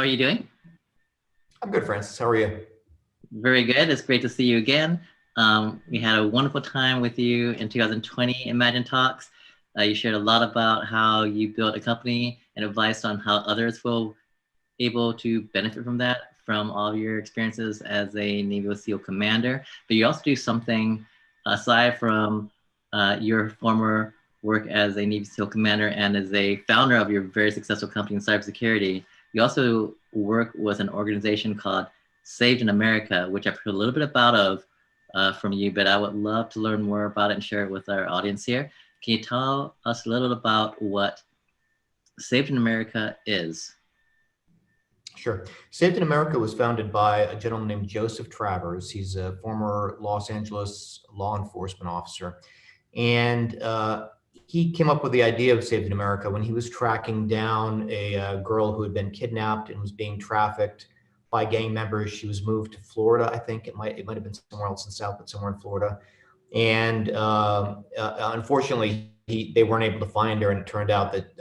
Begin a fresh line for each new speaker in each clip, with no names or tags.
are you doing?
I'm good, Francis. How are you?
Very good. It's great to see you again. We had a wonderful time with you in 2020 Imagine Talks. You shared a lot about how you built a company and advice on how others will able to benefit from that, from all of your experiences as a Navy SEAL commander. But you also do something aside from your former work as a Navy SEAL commander and as a founder of your very successful company in cybersecurity. You also work with an organization called Saved in America, which I've heard a little bit from you, but I would love to learn more about it and share it with our audience here. Can you tell us a little bit about what Saved in America is?
Sure. Saved in America was founded by a gentleman named Joseph Travers. He's a former Los Angeles law enforcement officer. And he came up with the idea of Saved in America when he was tracking down a girl who had been kidnapped and was being trafficked by gang members. She was moved to Florida. I think it might have been somewhere else in the South, but somewhere in Florida. And unfortunately, they weren't able to find her, and it turned out that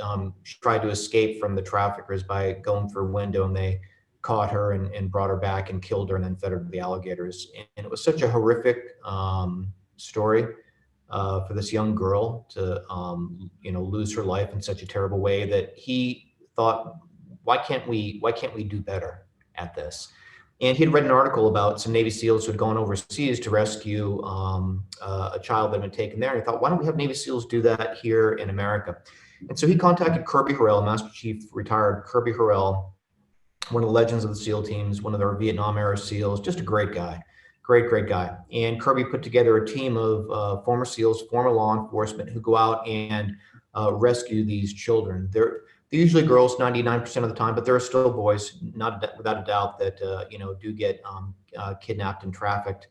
she tried to escape from the traffickers by going through a window, and they caught her and brought her back and killed her and then fed her to the alligators. And it was such a horrific story for this young girl to lose her life in such a terrible way that he thought, why can't we do better at this? And he had read an article about some Navy SEALs who had gone overseas to rescue a child that had been taken there. And he thought, why don't we have Navy SEALs do that here in America? And so he contacted Kirby Harrell, Master Chief retired Kirby Harrell, one of the legends of the SEAL teams, one of their Vietnam era SEALs, just a great guy, great guy. And Kirby put together a team of former SEALs, former law enforcement who go out and rescue these children. They're usually girls 99% of the time, but there are still boys, not without a doubt, that do get kidnapped and trafficked.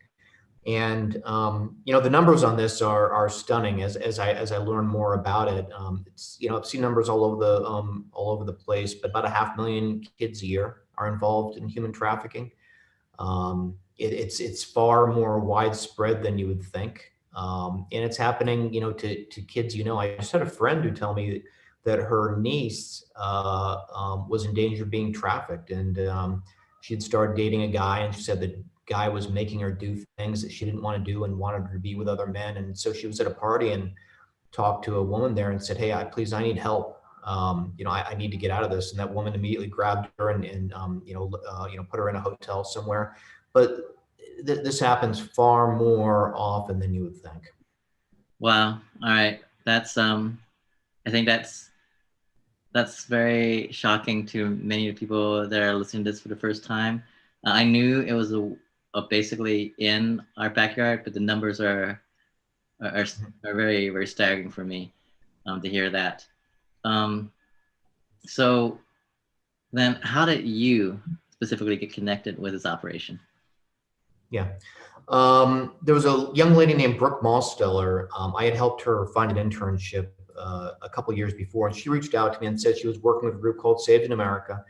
And the numbers on this are stunning. As I learn more about it, I've seen numbers all over the place, but about 500,000 kids a year are involved in human trafficking. It's far more widespread than you would think, and it's happening to kids. I just had a friend who told me that her niece was in danger of being trafficked, and she had started dating a guy, and she said the guy was making her do things that she didn't want to do and wanted her to be with other men. And so she was at a party and talked to a woman there and said, hey, I need help. I need to get out of this. And that woman immediately grabbed her and put her in a hotel somewhere. But this happens far more often than you would think.
Wow. All right. That's I think that's very shocking to many people that are listening to this for the first time. I knew it was basically in our backyard, but the numbers are very, very staggering for me to hear that. So then how did you specifically get connected with this operation?
Yeah. There was a young lady named Brooke Malsteller. I had helped her find an internship a couple of years before, and she reached out to me and said she was working with a group called Saved in America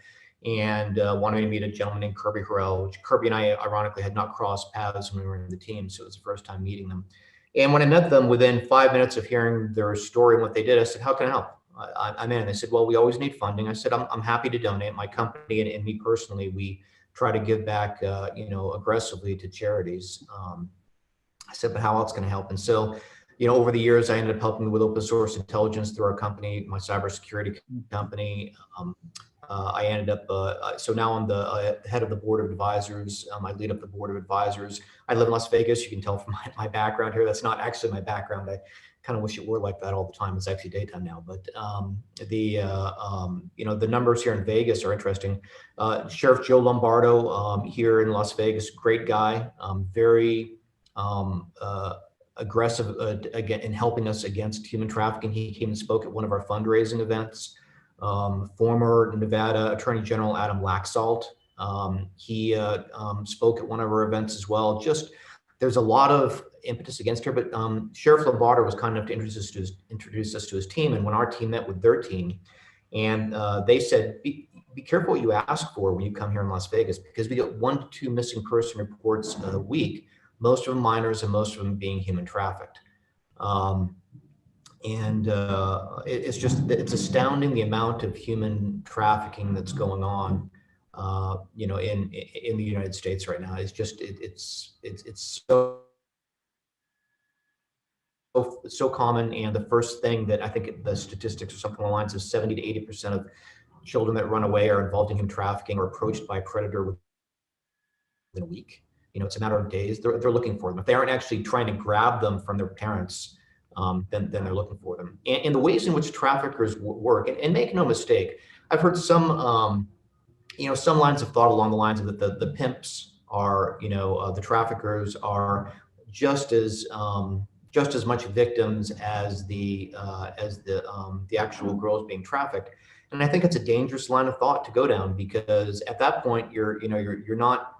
and wanted me to meet a gentleman named Kirby Harrell, which Kirby and I ironically had not crossed paths when we were in the team, so it was the first time meeting them. And when I met them, within 5 minutes of hearing their story and what they did, I said, how can I help? I'm in. They said, well, we always need funding. I said, I'm happy to donate. My company and me personally, we try to give back, aggressively to charities. I said, but how else can I help? And so, over the years, I ended up helping with open source intelligence through our company, my cybersecurity company. I ended up, so now I'm the head of the board of advisors. I lead up the board of advisors. I live in Las Vegas. You can tell from my background here. That's not actually my background. I kind of wish it were like that all the time. It's actually daytime now. But the numbers here in Vegas are interesting. Sheriff Joe Lombardo here in Las Vegas, great guy, very aggressive again in helping us against human trafficking. He came and spoke at one of our fundraising events. Former Nevada Attorney General Adam Laxalt, he spoke at one of our events as well. Just there's a lot of impetus against her, but Sheriff Lombardo was kind enough to introduce us to his team. And when our team met with their team, and they said, be careful what you ask for when you come here in Las Vegas, because we get 1 to 2 missing person reports a week, most of them minors and most of them being human trafficked. It's astounding the amount of human trafficking that's going on in the United States right now. It's just it's so common. And the first thing that I think the statistics are something along the lines of 70 to 80% of children that run away are involved in human trafficking or approached by a predator within a week. It's a matter of days. They're looking for them. If they aren't actually trying to grab them from their parents, then they're looking for them. And the ways in which traffickers work, and make no mistake, I've heard some lines of thought along the lines of that the pimps are, the traffickers are just as just as much victims as the actual girls being trafficked. And I think it's a dangerous line of thought to go down, because at that point you're not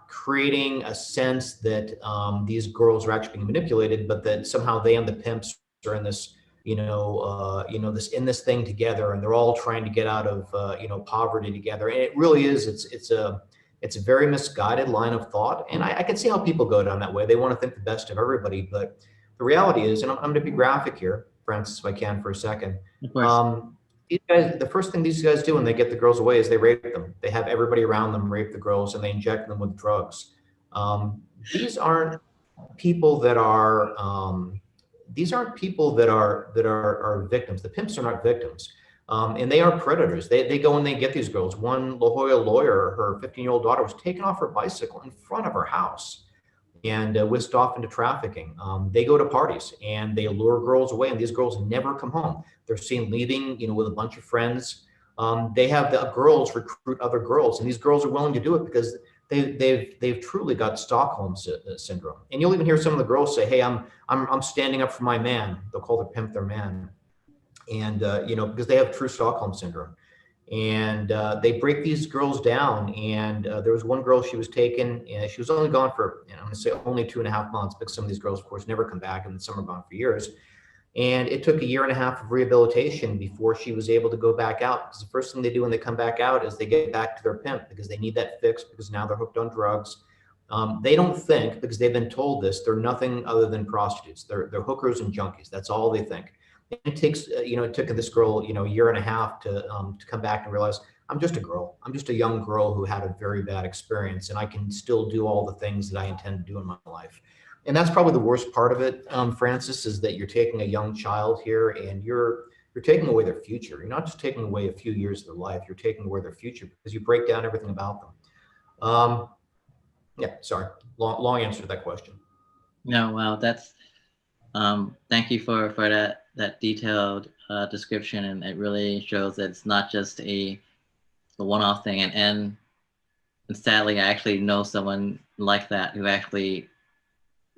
creating a sense that these girls are actually being manipulated, but that somehow they and the pimps are in this this thing together, and they're all trying to get out of poverty together. And it really is. It's a very misguided line of thought, and I can see how people go down that way. They want to think the best of everybody, but the reality is, and I'm going to be graphic here, Francis, if I can for a second.
Of course.
These guys, the first thing these guys do when they get the girls away is they rape them. They have everybody around them rape the girls, and they inject them with drugs. These aren't people that are are victims. The pimps are not victims, and they are predators. They go and they get these girls. One La Jolla lawyer, her 15-year-old daughter was taken off her bicycle in front of her house and whisked off into trafficking. They go to parties and they lure girls away, and these girls never come home. They're seen leaving, with a bunch of friends. They have the girls recruit other girls, and these girls are willing to do it because they've truly got Stockholm syndrome. And you'll even hear some of the girls say, "Hey, I'm standing up for my man." They'll call their pimp their man, and because they have true Stockholm syndrome. And they break these girls down. And there was one girl, she was taken, and she was only gone for, I'm going to say only 2.5 months, because some of these girls, of course, never come back, and some are gone for years. And it took 1.5 years of rehabilitation before she was able to go back out. Because the first thing they do when they come back out is they get back to their pimp, because they need that fix, because now they're hooked on drugs. They don't think, because they've been told this, they're nothing other than prostitutes. They're hookers and junkies. That's all they think. It takes, it took this girl, 1.5 years to come back and realize, I'm just a girl. I'm just a young girl who had a very bad experience, and I can still do all the things that I intend to do in my life. And that's probably the worst part of it, Francis, is that you're taking a young child here, and you're taking away their future. You're not just taking away a few years of their life. You're taking away their future, because you break down everything about them. Yeah, sorry, long answer to that question.
No, well, that's thank you for that detailed description, and it really shows that it's not just a one-off thing. And sadly, I actually know someone like that who actually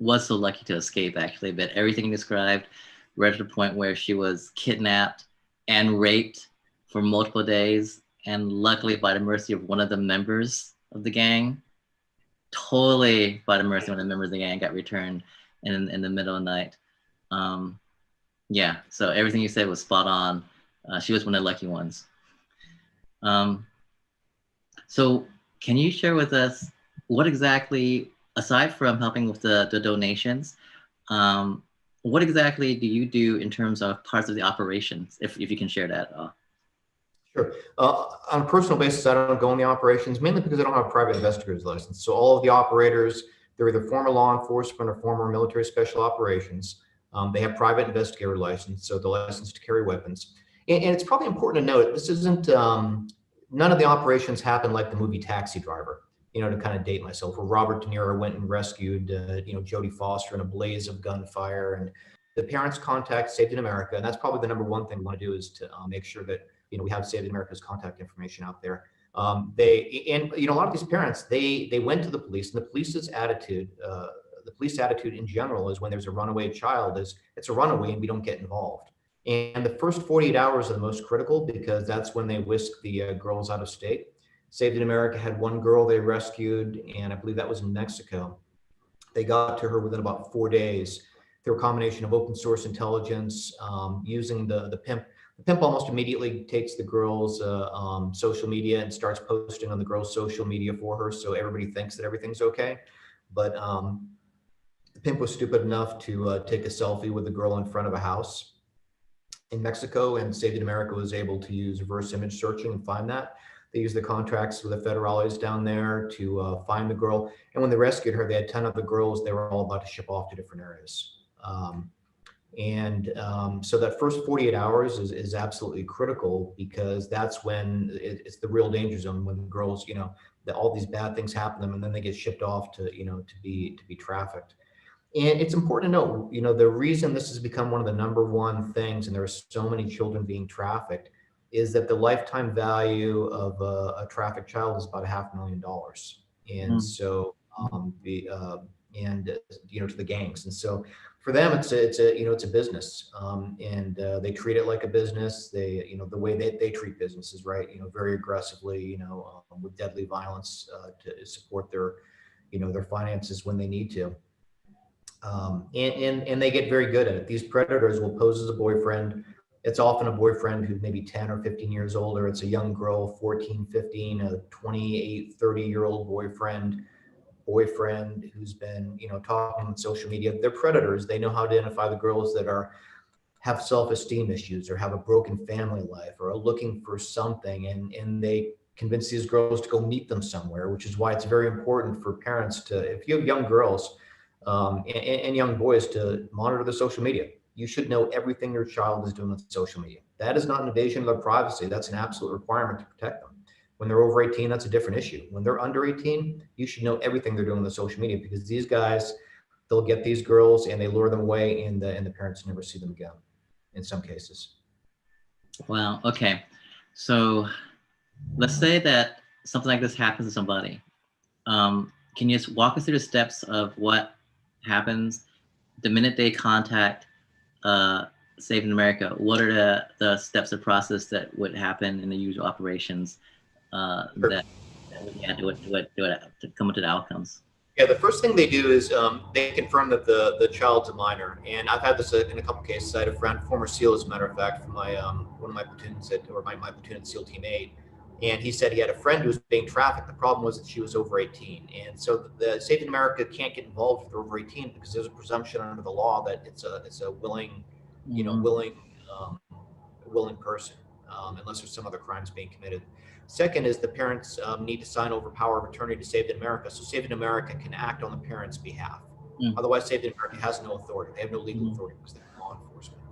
was so lucky to escape, actually. But everything you described, right to the point where she was kidnapped and raped for multiple days, and luckily, by the mercy of one of the members of the gang, totally by the mercy of one of the members of the gang, got returned in the middle of the night. Yeah, so everything you said was spot on. She was one of the lucky ones. So can you share with us what exactly, aside from helping with the donations, what exactly do you do in terms of parts of the operations, if you can share that at all?
Sure. On a personal basis, I don't go in the operations, mainly because I don't have a private investigator's license. So all of the operators, they're either former law enforcement or former military special operations. They have private investigator license, so the license to carry weapons. And it's probably important to note, this isn't, none of the operations happen like the movie Taxi Driver, to kind of date myself, where Robert De Niro went and rescued, Jodie Foster in a blaze of gunfire. And the parents contact Saved in America, and that's probably the number one thing we want to do, is to make sure that, we have Saved in America's contact information out there. A lot of these parents, they went to the police, and the police attitude in general is, when there's a runaway child, is it's a runaway and we don't get involved. And the first 48 hours are the most critical, because that's when they whisk the girls out of state. Saved in America had one girl they rescued, and I believe that was in Mexico. They got to her within about 4 days through a combination of open source intelligence, using the pimp. The pimp almost immediately takes the girl's social media and starts posting on the girl's social media for her, so everybody thinks that everything's okay. But the pimp was stupid enough to take a selfie with the girl in front of a house in Mexico, and Saved in America was able to use reverse image searching and find that. They used the contracts with the federales down there to find the girl. And when they rescued her, they had 10 other girls they were all about to ship off to different areas. So that first 48 hours is absolutely critical, because that's when it's the real danger zone, when the girls, all these bad things happen to them, and then they get shipped off to, to be trafficked. And it's important to note, the reason this has become one of the number one things, and there are so many children being trafficked, is that the lifetime value of a trafficked child is about $500,000. And
Mm.
so, to the gangs. And so for them, it's a business. And they treat it like a business. They, the way they treat businesses, right? Very aggressively, with deadly violence, to support their finances when they need to. And they get very good at it. These predators will pose as a boyfriend. It's often a boyfriend who's maybe 10 or 15 years older. It's a young girl, 14, 15, a 28, 30-year-old boyfriend who's been, talking on social media. They're predators. They know how to identify the girls that have self-esteem issues or have a broken family life or are looking for something, and they convince these girls to go meet them somewhere, which is why it's very important for parents to, if you have young girls, and young boys, to monitor the social media. You should know everything your child is doing on social media. That is not an invasion of their privacy. That's an absolute requirement to protect them. When they're over 18, that's a different issue. When they're under 18, you should know everything they're doing on the social media, because these guys, they'll get these girls and they lure them away, and the parents never see them again in some cases.
Wow. Okay. So let's say that something like this happens to somebody. Can you just walk us through the steps of what happens the minute they contact Saving America? What are the steps of process that would happen in the usual operations
Sure.
that would come to the outcomes?
Yeah, the first thing they do is they confirm that the child's a minor, and I've had this in a couple cases. I had a friend, former SEAL, as a matter of fact, from my one of my platoons my platoon at SEAL Team 8, and he said he had a friend who was being trafficked. The problem was that she was over 18, and so the Saving America can't get involved if they're over 18, because there's a presumption under the law that it's a willing,
Mm-hmm.
um, willing person, unless there's some other crimes being committed. Second is the parents need to sign over power of attorney to Saving America, so Saving America can act on the parents' behalf.
Mm-hmm.
Otherwise, Saving America has no authority. They have no legal
Mm-hmm.
authority because they're law enforcement.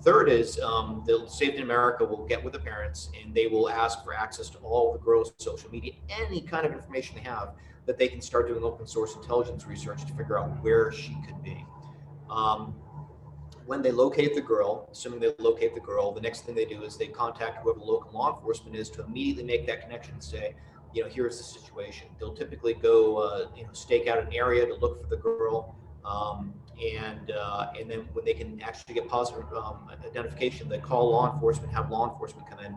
Third is the Saving America will get with the parents, and they will ask for access to all the girls' social media, any kind of information they have, that they can start doing open source intelligence research to figure out where she could be. When they locate the girl, assuming they locate the girl, the next thing they do is they contact whoever local law enforcement is to immediately make that connection and say, here's the situation. They'll typically go, stake out an area to look for the girl, and then when they can actually get positive identification, they call law enforcement, have law enforcement come in.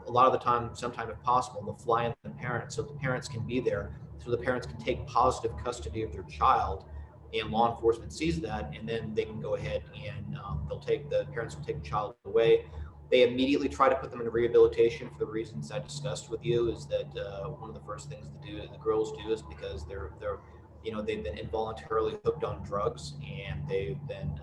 A lot of the time, sometime if possible, they'll fly in the parents, so the parents can be there, so the parents can take positive custody of their child, and law enforcement sees that, and then they can go ahead and the parents will take the child away. They immediately try to put them into rehabilitation for the reasons I discussed with you. Is that one of the first things the girls do is because they've been involuntarily hooked on drugs, and they've been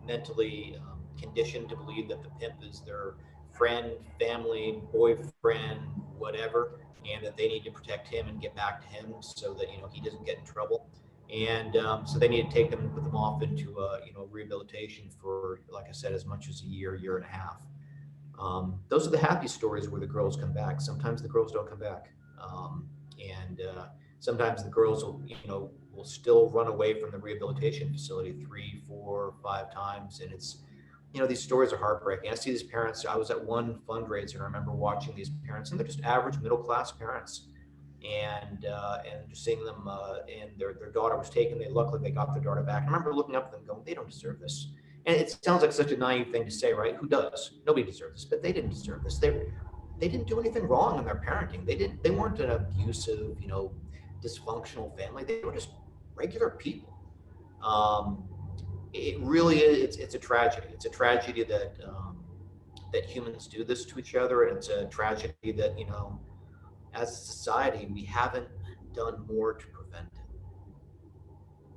mentally conditioned to believe that the pimp is their friend, family, boyfriend, whatever, and that they need to protect him and get back to him so that he doesn't get in trouble. And so they need to take them and put them off into rehabilitation for, like I said, as much as a year and a half. Those are the happy stories where the girls come back. Sometimes the girls don't come back, and sometimes the girls will still run away from the rehabilitation facility 3, 4, 5 times, and it's these stories are heartbreaking. I see these parents. I was at one fundraiser, and I remember watching these parents, and they're just average middle class parents, and just seeing them. And their daughter was taken. Luckily they got their daughter back. I remember looking up at them, going, "They don't deserve this." And it sounds like such a naive thing to say, right? Who does? Nobody deserves this, but they didn't deserve this. They didn't do anything wrong in their parenting. They weren't an abusive, dysfunctional family. They were just regular people. Um, it really is. It's a tragedy. It's a tragedy that humans do this to each other, and it's a tragedy that as a society we haven't done more to prevent it.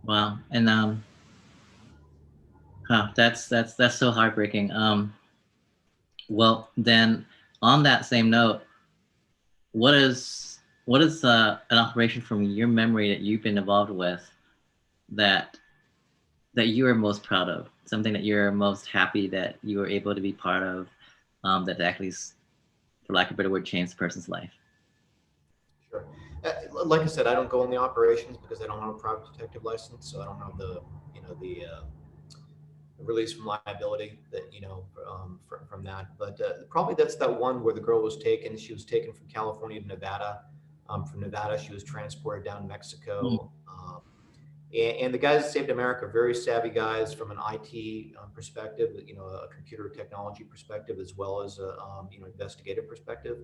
Wow. And that's so heartbreaking. Well, then On that same note, what is an operation from your memory that you've been involved with that that you are most proud of? Something that you're most happy that you were able to be part of, that actually, for lack of a better word, changed the person's life.
Sure. Like I said, I don't go in the operations because I don't have a private detective license, so I don't have the, the release from liability that from that. But probably that's that one where the girl was taken. She was taken from California to Nevada. From Nevada, she was transported down to
Mm.
Mexico. And the guys at Saved America are very savvy guys from an IT perspective, a computer technology perspective, as well as a investigative perspective.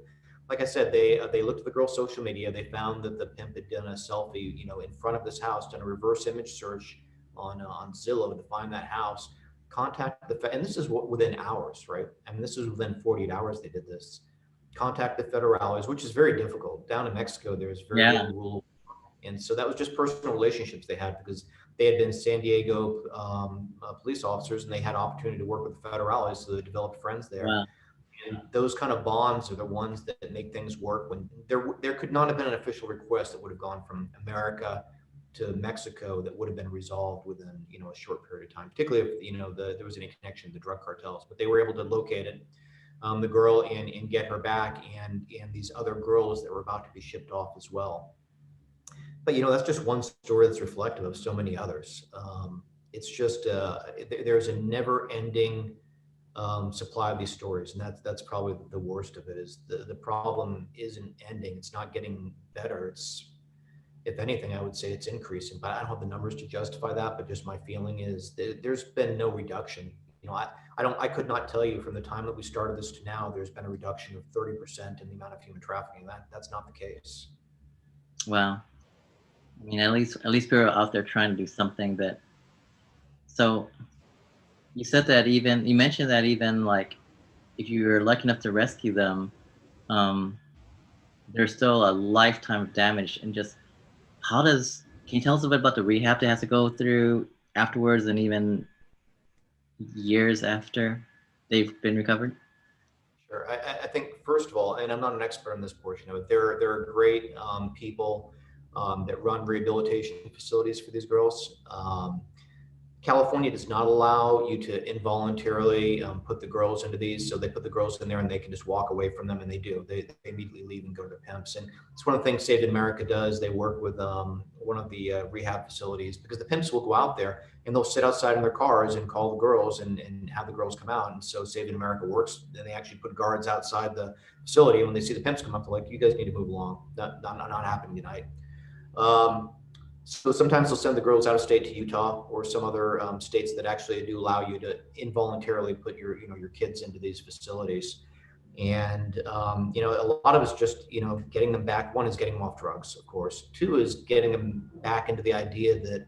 Like I said, they looked at the girl's social media. They found that the pimp had done a selfie, in front of this house, done a reverse image search on Zillow to find that house. Contacted and this is what within hours, right? I mean, this is within 48 hours they did this. Contact the federales, which is very difficult. Down in Mexico, there's very
Yeah.
little rule, and so that was just personal relationships they had because they had been San Diego police officers, and they had opportunity to work with the federales, so they developed friends there.
Wow.
And those kind of bonds are the ones that make things work. When there could not have been an official request that would have gone from America to Mexico that would have been resolved within a short period of time, particularly if there was any connection to the drug cartels. But they were able to locate it, the girl, and get her back, and these other girls that were about to be shipped off as well. But that's just one story that's reflective of so many others. It's just there's a never-ending supply of these stories, and that's probably the worst of it. Is the problem isn't ending; it's not getting better. It's, if anything, I would say it's increasing. But I don't have the numbers to justify that. But just my feeling is there's been no reduction. I could not tell you from the time that we started this to now. There's been a reduction of 30% in the amount of human trafficking. That's not the case.
Wow. I mean, at least we're out there trying to do something that. So you said that even you mentioned that even like if you're lucky enough to rescue them, um, there's still a lifetime of damage. And just how does can you tell us a bit about the rehab they have to go through afterwards, and even years after they've been recovered?
Sure. I think first of all, and I'm not an expert in this portion of it, there are great people that run rehabilitation facilities for these girls. California does not allow you to involuntarily put the girls into these, so they put the girls in there and they can just walk away from them, and they do. They immediately leave and go to the pimps, and it's one of the things Saved America does. They work with one of the rehab facilities because the pimps will go out there and they'll sit outside in their cars and call the girls and have the girls come out. And so Saved America works, and they actually put guards outside the facility. And when they see the pimps come up, they're like, "You guys need to move along. Not happening tonight." Um, so sometimes they'll send the girls out of state to Utah or some other states that actually do allow you to involuntarily put your kids into these facilities. And a lot of it's just getting them back. One is getting them off drugs, of course. Two is getting them back into the idea that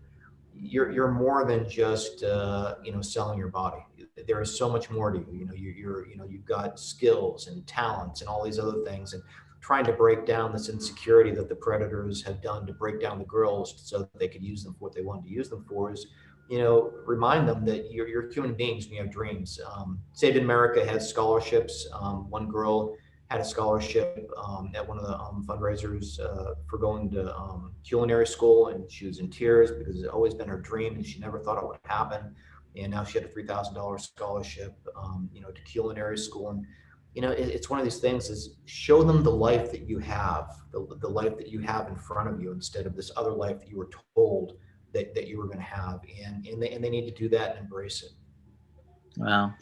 you're more than just selling your body. There is so much more to you. You've got skills and talents and all these other things, and trying to break down this insecurity that the predators have done to break down the girls so that they could use them for what they wanted to use them for is remind them that you're human beings and you have dreams. Saved in America has scholarships. One girl had a scholarship at one of the fundraisers for going to culinary school, and she was in tears because it's always been her dream and she never thought it would happen. And now she had a $3,000 scholarship, to culinary school. And it's one of these things: is show them the life that you have, the life that you have in front of you, instead of this other life that you were told that you were going to have, and they need to do that and embrace it.
Wow.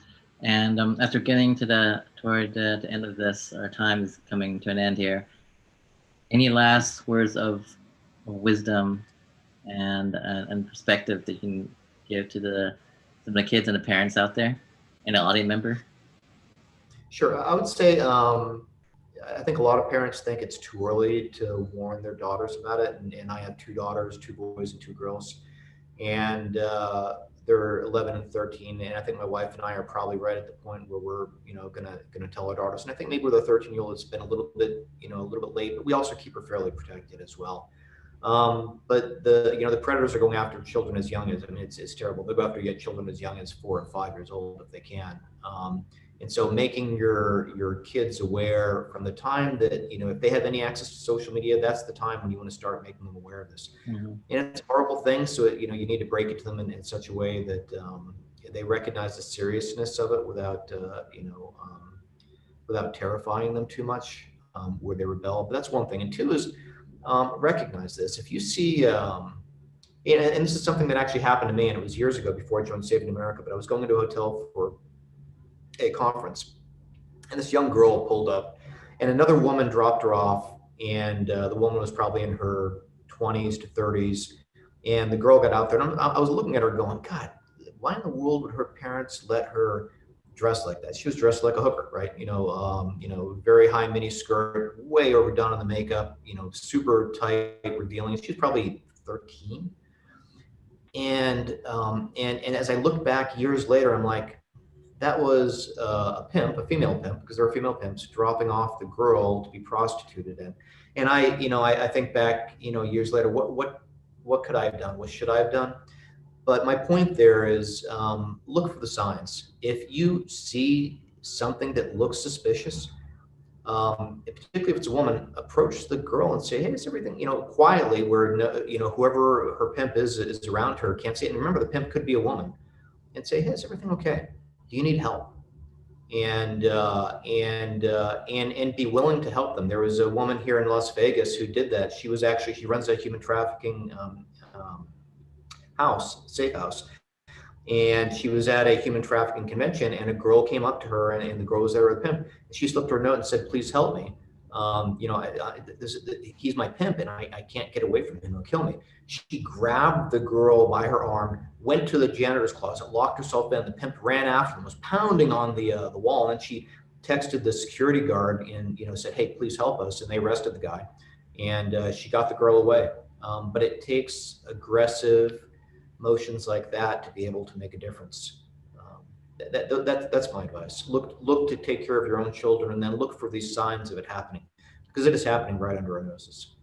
And after getting toward the end of this, our time is coming to an end here. Any last words of wisdom and perspective that you can give to the kids and the parents out there, and an audience member?
Sure, I would say I think a lot of parents think it's too early to warn their daughters about it, and I have two daughters, two boys and two girls, and they're 11 and 13. And I think my wife and I are probably right at the point where we're gonna tell our daughters. And I think maybe with a 13-year-old it's been a little bit late, but we also keep her fairly protected as well. But the predators are going after children as young as, I mean, it's terrible. They go after children as young as 4 and 5 years old if they can. And so making your kids aware from the time that, if they have any access to social media, that's the time when you want to start making them aware of this.
Mhm.
And it's a horrible thing. So, you need to break it to them in such a way that they recognize the seriousness of it without terrifying them too much, where they rebel. But that's one thing. And two is recognize this. If you see, and this is something that actually happened to me, and it was years ago before I joined Saving America, but I was going into a hotel for a conference, and this young girl pulled up, and another woman dropped her off, and the woman was probably in her 20s to 30s, and the girl got out there, and I was looking at her going, God, why in the world would her parents let her dress like that? She was dressed like a hooker, right? Very high mini skirt, way overdone on the makeup, super tight, revealing. She was probably 13. And as I look back years later, I'm like, that was a pimp, a female pimp, because there are female pimps dropping off the girl to be prostituted in. And I think back, years later, what could I have done? What should I have done? But my point there is, look for the signs. If you see something that looks suspicious, particularly if it's a woman, approach the girl and say, "Hey, is everything?" Quietly, where whoever her pimp is around her can't see it. And remember, the pimp could be a woman, and say, "Hey, is everything okay? Do you need help?" And be willing to help them. There was a woman here in Las Vegas who did that. She runs a human trafficking safe house, and she was at a human trafficking convention, and a girl came up to her, and the girl was there with a pimp, and she slipped her a note and said, "Please help me. He's my pimp, and I can't get away from him. He'll kill me." She grabbed the girl by her arm, went to the janitor's closet, locked herself in. The pimp ran after them, was pounding on the wall, and then she texted the security guard and said, "Hey, please help us," and they arrested the guy, and she got the girl away. But it takes aggressive motions like that to be able to make a difference. That's my advice. Look to take care of your own children, and then look for these signs of it happening, because it is happening right under our noses.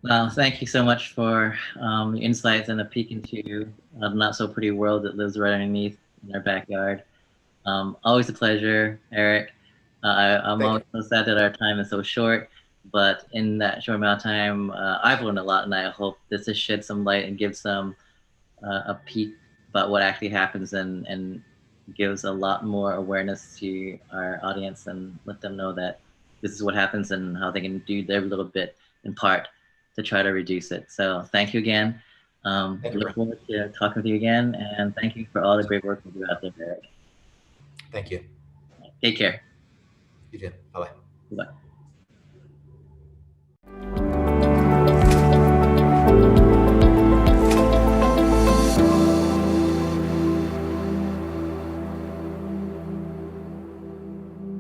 Well, thank you so much for your insights and a peek into the not so pretty world that lives right underneath in our backyard. Always a pleasure, Eric. I'm always so sad that our time is so short, but in that short amount of time, I've learned a lot, and I hope this has shed some light and gives some a peek about what actually happens, and gives a lot more awareness to our audience, and let them know that this is what happens and how they can do their little bit in part to try to reduce it. So thank you again. Look forward to talking with you again, and thank you for all the great work you do out there, Eric.
Thank you.
Take care.
You too. Bye-bye.
Bye-bye.